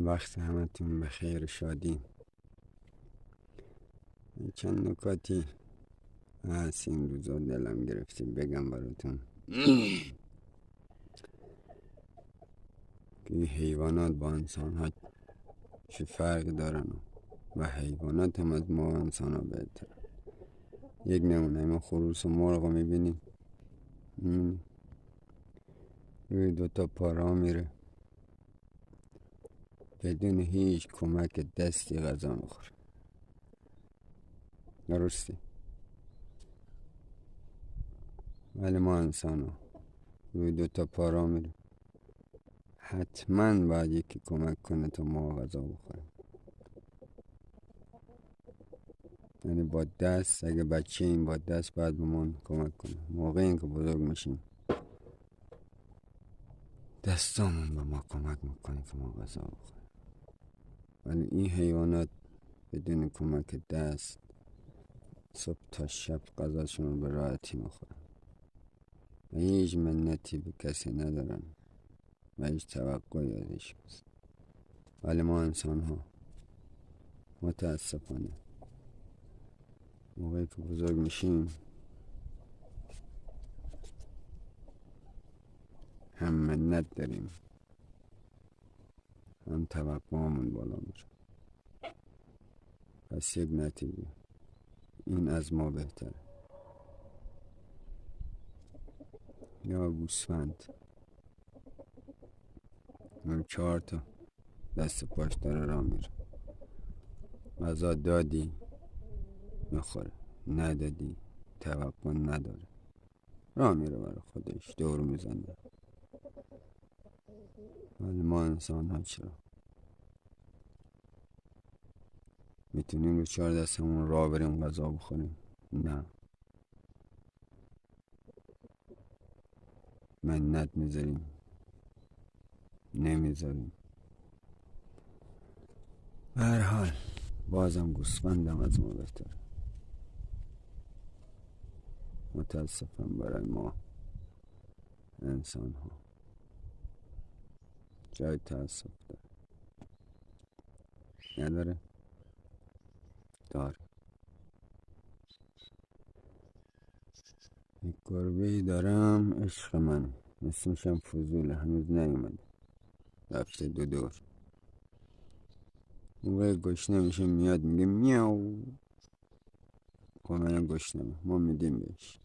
وقت همتون به خیر و شادی. چند نکاتی هست این روزا دلم گرفتی بگم براتون که حیوانات با انسان ها چه فرق دارن و حیوانات هم از ما انسان ها بهتر. یک نمونه ما خروس و مرغ رو میبینیم روی 2 پا راه میره بدون هیچ کمک دستی غذا میخوره. درسته؟ ولی ما انسان ها روی 2 پا راه میره حتما باید یکی کمک کنه تا ما غذا بخوریم. یعنی با دست، اگه بچه این با دست باید به ما کمک کنه. موقعی که بزرگ میشیم دستامون به ما کمک میکنه که ما غذا بخوریم. ولی این حیوانات بدون کمک دست صبح تا شب غذاشون به راحتی میخورن و هیچ منتی به کسی ندارن و هیچ توقعی ازش نیست. ولی ما انسان ها متاسفانه موقعی که بزرگ میشیم هم منت داریم هم توقعمون بالا میره. پس یک نتیجه این از ما بهتره. یا گوسفند 4 تا دست پاش داره راه میره، غذا دادی میخوره، ندادی توقع نداره، راه میره برای خودش دور میزنه. ولی ما انسان ها چرا میتونیم رو 4 دستمون راه بریم غذا بخوریم؟ نه، منت میذاریم، نمیذاریم. به هر حال بازم گوسفندم از ما بهتره. متاسفم برای ما انسان ها جای تأسف داره. نداره؟ داره. یک گربه‌ای دارم عشق من، اسمشم فضوله، هنوز نیومده، رفته 2 دور. موقع گشنه میشه میاد میگه میاو. خب منم گشنمه، ما میدیم بهش.